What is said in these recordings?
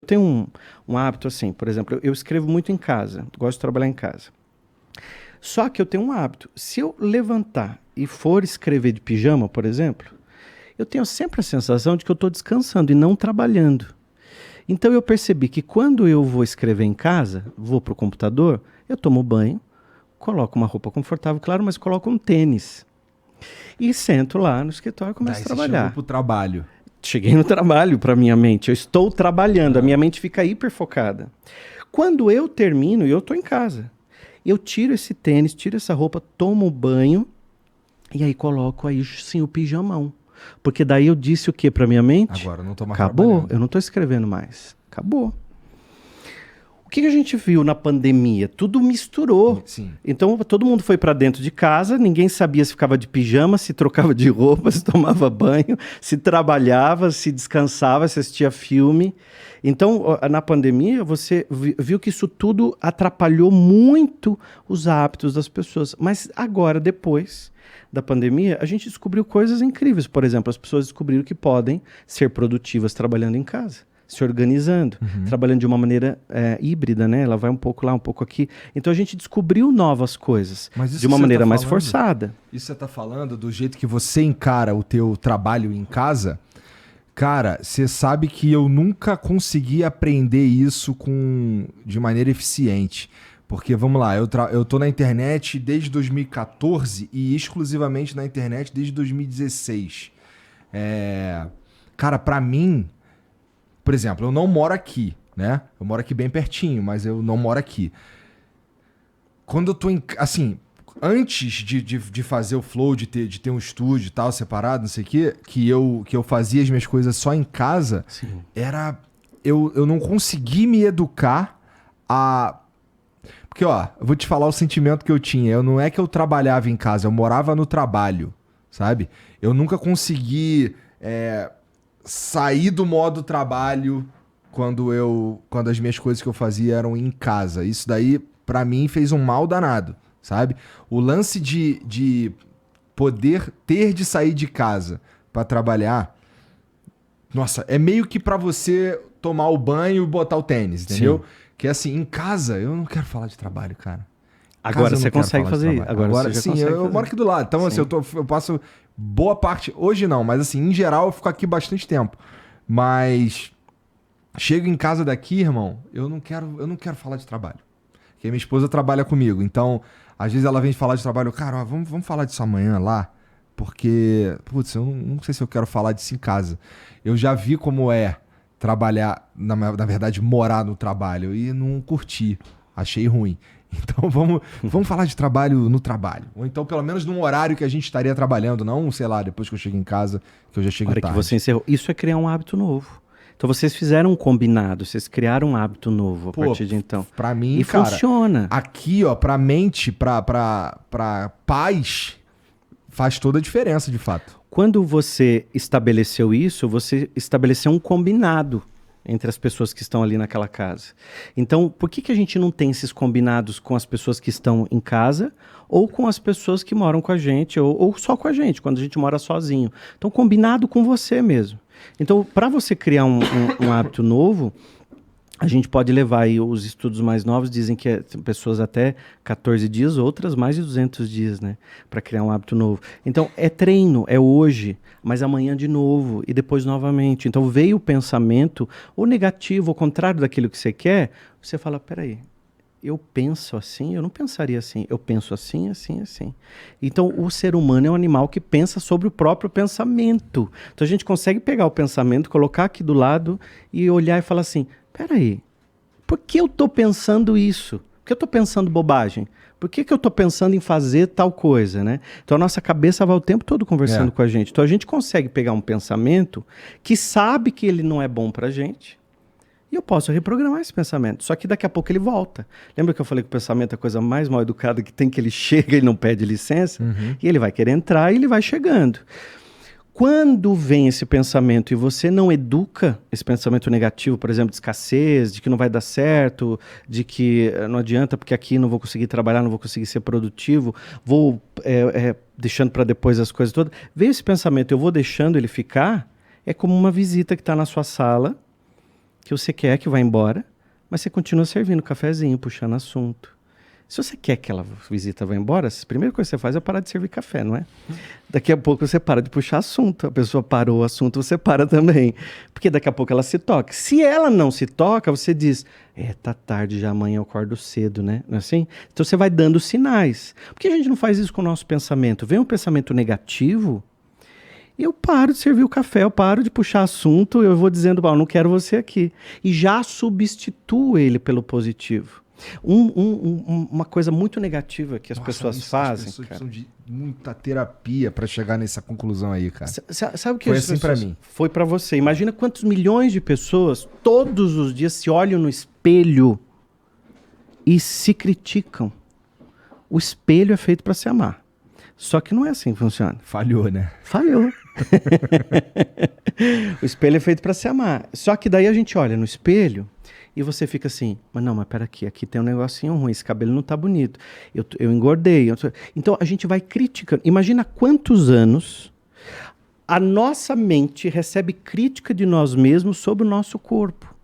tenho um hábito assim, por exemplo, eu escrevo muito em casa, gosto de trabalhar em casa. Só que eu tenho um hábito. Se eu levantar e for escrever de pijama, por exemplo, eu tenho sempre a sensação de que eu estou descansando e não trabalhando. Então eu percebi que quando eu vou escrever em casa, vou para o computador, eu tomo banho, coloco uma roupa confortável, claro, mas coloco um tênis. E sento lá no escritório e começo a trabalhar. Chegou pro trabalho. Cheguei no trabalho para minha mente. Eu estou trabalhando, a minha mente fica hiperfocada. Quando eu termino, e eu estou em casa, eu tiro esse tênis, tiro essa roupa, tomo banho e aí coloco aí sim o pijamão. Porque daí eu disse o que para minha mente? Agora eu não tô mais Acabou, trabalhando. eu não estou escrevendo mais. Acabou. O que a gente viu na pandemia? Tudo misturou. Sim. Então todo mundo foi para dentro de casa, ninguém sabia se ficava de pijama, se trocava de roupa, se tomava banho, se trabalhava, se descansava, se assistia filme. Então na pandemia você viu que isso tudo atrapalhou muito os hábitos das pessoas. Mas agora, depois da pandemia, a gente descobriu coisas incríveis. Por exemplo, as pessoas descobriram que podem ser produtivas trabalhando em casa, se organizando, trabalhando de uma maneira híbrida, né? Ela vai um pouco lá, um pouco aqui. Então a gente descobriu novas coisas de uma maneira mais forçada. Isso você tá falando do jeito que você encara o teu trabalho em casa? Cara, você sabe que eu nunca consegui aprender isso de maneira eficiente. Porque, vamos lá, eu tô na internet desde 2014 e exclusivamente na internet desde 2016. Cara, pra mim, por exemplo, eu não moro aqui, né? Eu moro aqui bem pertinho, mas eu não moro aqui. Quando eu tô assim, antes de fazer o Flow, de ter um estúdio e tal, separado, não sei o quê, que eu fazia as minhas coisas só em casa, Sim. eu não consegui me educar a... Porque, ó, eu vou te falar o sentimento que eu tinha. Não é que eu trabalhava em casa, eu morava no trabalho, sabe? Eu nunca consegui sair do modo trabalho quando as minhas coisas que eu fazia eram em casa. Isso daí, pra mim, fez um mal danado, sabe? O lance de poder ter de sair de casa pra trabalhar, nossa, é meio que pra você tomar o banho e botar o tênis, entendeu? Sim. Que assim, em casa, eu não quero falar de trabalho, cara. Agora você consegue fazer isso. Agora sim, eu moro aqui do lado. Então, assim, eu passo boa parte... Hoje não, mas assim, em geral, eu fico aqui bastante tempo. Mas chego em casa daqui, irmão, eu não quero falar de trabalho. Porque minha esposa trabalha comigo. Então, às vezes ela vem falar de trabalho. Cara, ó, vamos falar disso amanhã lá. Porque, putz, eu não sei se eu quero falar disso em casa. Eu já vi como é trabalhar, na verdade, morar no trabalho. E não curti. Achei ruim. Então vamos falar de trabalho no trabalho. Ou então, pelo menos num horário que a gente estaria trabalhando. Não, sei lá, depois que eu chego em casa, que eu já chego tarde. Que você encerrou. Isso é criar um hábito novo. Então vocês fizeram um combinado, vocês criaram um hábito novo a partir de então. Pra mim, e cara, funciona. Aqui, ó, pra mente, pra paz, faz toda a diferença, de fato. Quando você estabeleceu isso, você estabeleceu um combinado entre as pessoas que estão ali naquela casa. Então, por que a gente não tem esses combinados com as pessoas que estão em casa ou com as pessoas que moram com a gente ou só com a gente, quando a gente mora sozinho? Então, combinado com você mesmo. Então, para você criar um hábito novo, a gente pode levar aí, os estudos mais novos dizem que tem pessoas até 14 dias, outras mais de 200 dias, né? Para criar um hábito novo. Então, é treino, é hoje, mas amanhã de novo e depois novamente. Então, veio o pensamento, ou negativo, ao contrário daquilo que você quer, você fala, peraí, eu penso assim, eu não pensaria assim, eu penso assim, assim, assim. Então, o ser humano é um animal que pensa sobre o próprio pensamento. Então, a gente consegue pegar o pensamento, colocar aqui do lado e olhar e falar assim, peraí, por que eu estou pensando isso? Por que eu estou pensando bobagem? Por que eu estou pensando em fazer tal coisa, né? Então, a nossa cabeça vai o tempo todo conversando com a gente. Então, a gente consegue pegar um pensamento que sabe que ele não é bom pra gente, e eu posso reprogramar esse pensamento. Só que daqui a pouco ele volta. Lembra que eu falei que o pensamento é a coisa mais mal educada que tem, que ele chega e não pede licença? E ele vai querer entrar e ele vai chegando. Quando vem esse pensamento e você não educa esse pensamento negativo, por exemplo, de escassez, de que não vai dar certo, de que não adianta porque aqui não vou conseguir trabalhar, não vou conseguir ser produtivo, vou deixando para depois as coisas todas. Vem esse pensamento, eu vou deixando ele ficar, é como uma visita que está na sua sala, que você quer que vá embora, mas você continua servindo cafezinho, puxando assunto. Se você quer que aquela visita vá embora, a primeira coisa que você faz é parar de servir café, não é? Daqui a pouco você para de puxar assunto. A pessoa parou o assunto, você para também. Porque daqui a pouco ela se toca. Se ela não se toca, você diz, tá tarde já, amanhã eu acordo cedo, né? Não é assim? Então você vai dando sinais. Por que a gente não faz isso com o nosso pensamento? Vem um pensamento negativo, eu paro de servir o café, eu paro de puxar assunto, eu vou dizendo, não quero você aqui. E já substituo ele pelo positivo. Uma coisa muito negativa que as pessoas fazem. As pessoas precisam de muita terapia para chegar nessa conclusão aí, cara. Sabe o que foi assim para mim? Foi para você. Imagina quantos milhões de pessoas todos os dias se olham no espelho e se criticam. O espelho é feito para se amar. Só que não é assim que funciona. Falhou, né? Falhou. O espelho é feito para se amar. Só que daí a gente olha no espelho e você fica assim, mas pera aqui tem um negocinho ruim, esse cabelo não tá bonito, eu engordei. Então a gente vai criticando. Imagina quantos anos a nossa mente recebe crítica de nós mesmos sobre o nosso corpo.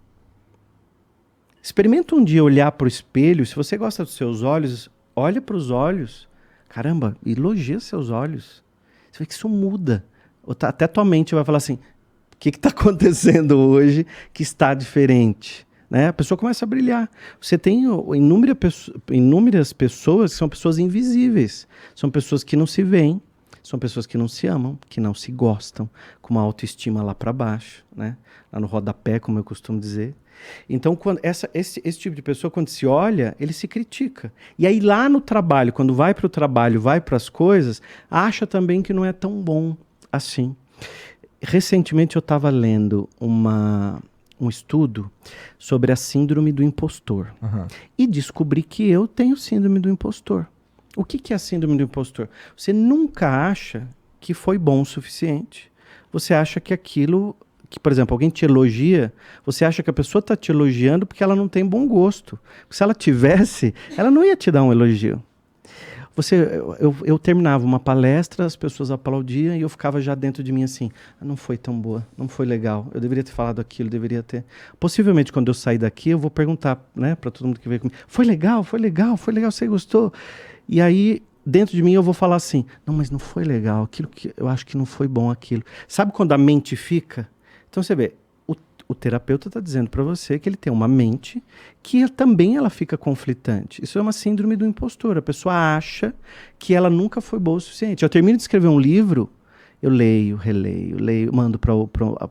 Experimenta um dia olhar para o espelho, se você gosta dos seus olhos, olha para os olhos, caramba, elogia seus olhos. Você vê que isso muda. Até tua mente vai falar assim, o que está acontecendo hoje que está diferente? Né? A pessoa começa a brilhar. Você tem inúmeras pessoas que são pessoas invisíveis. São pessoas que não se veem, são pessoas que não se amam, que não se gostam, com uma autoestima lá para baixo, né? Lá no rodapé, como eu costumo dizer. Então, esse tipo de pessoa, quando se olha, ele se critica. E aí lá no trabalho, quando vai para o trabalho, vai para as coisas, acha também que não é tão bom assim. Recentemente eu estava lendo um estudo sobre a síndrome do impostor. Uhum. E descobri que eu tenho síndrome do impostor. O que é a síndrome do impostor? Você nunca acha que foi bom o suficiente. Você acha que aquilo... que, por exemplo, alguém te elogia, você acha que a pessoa está te elogiando porque ela não tem bom gosto. Porque se ela tivesse, ela não ia te dar um elogio. Eu terminava uma palestra, as pessoas aplaudiam e eu ficava já dentro de mim assim, não foi tão boa, não foi legal, eu deveria ter falado aquilo, deveria ter... Possivelmente quando eu sair daqui eu vou perguntar, né, para todo mundo que veio comigo, foi legal, você gostou? E aí, dentro de mim eu vou falar assim, não, mas não foi legal, aquilo que eu acho que não foi bom aquilo. Sabe quando a mente fica? Então você vê, o terapeuta está dizendo para você que ele tem uma mente que também ela fica conflitante. Isso é uma síndrome do impostor. A pessoa acha que ela nunca foi boa o suficiente. Eu termino de escrever um livro, eu leio, releio, mando para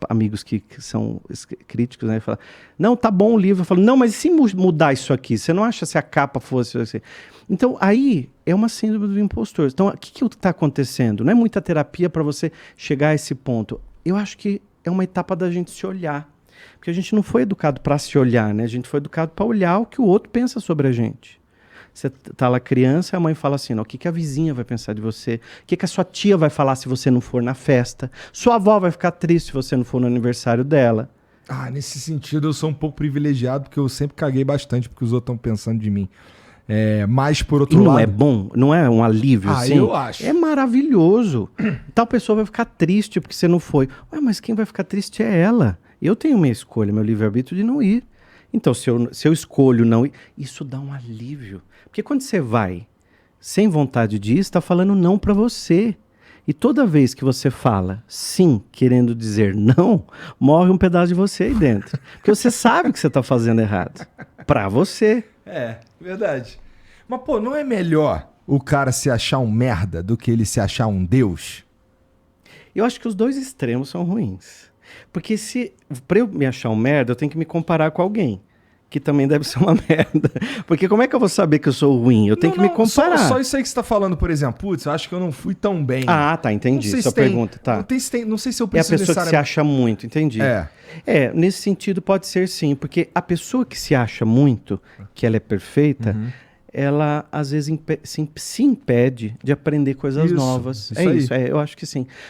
amigos que são críticos, né? Fala, não, tá bom o livro. Eu falo, não, mas e se mudar isso aqui? Você não acha se a capa fosse assim? Então, aí é uma síndrome do impostor. Então, o que está acontecendo? Não é muita terapia para você chegar a esse ponto. Eu acho que é uma etapa da gente se olhar. Porque a gente não foi educado para se olhar, né? A gente foi educado para olhar o que o outro pensa sobre a gente. Você tá lá criança, a mãe fala assim, o que a vizinha vai pensar de você? O que a sua tia vai falar se você não for na festa? Sua avó vai ficar triste se você não for no aniversário dela. Nesse sentido eu sou um pouco privilegiado, porque eu sempre caguei bastante porque os outros estão pensando de mim. Mas por outro lado... não é bom? Não é um alívio, assim? Eu acho. É maravilhoso. Tal pessoa vai ficar triste porque você não foi. Mas quem vai ficar triste é ela. Eu tenho minha escolha, meu livre-arbítrio de não ir. Então, se eu escolho não ir, isso dá um alívio. Porque quando você vai sem vontade de ir, está falando não para você. E toda vez que você fala sim, querendo dizer não, morre um pedaço de você aí dentro. Porque você sabe que você está fazendo errado. Para você. Verdade. Mas, não é melhor o cara se achar um merda do que ele se achar um deus? Eu acho que os dois extremos são ruins. Porque para eu me achar um merda, eu tenho que me comparar com alguém que também deve ser uma merda. Porque como é que eu vou saber que eu sou ruim? Eu tenho que me comparar. Só isso aí que você tá falando, por exemplo. Putz, eu acho que eu não fui tão bem. Tá, entendi. Sua pergunta, tá. Não sei se eu preciso... É a pessoa que se acha muito, entendi. Nesse sentido pode ser sim. Porque a pessoa que se acha muito, que ela é perfeita, ela às vezes se impede de aprender coisas novas. Isso, eu acho que sim.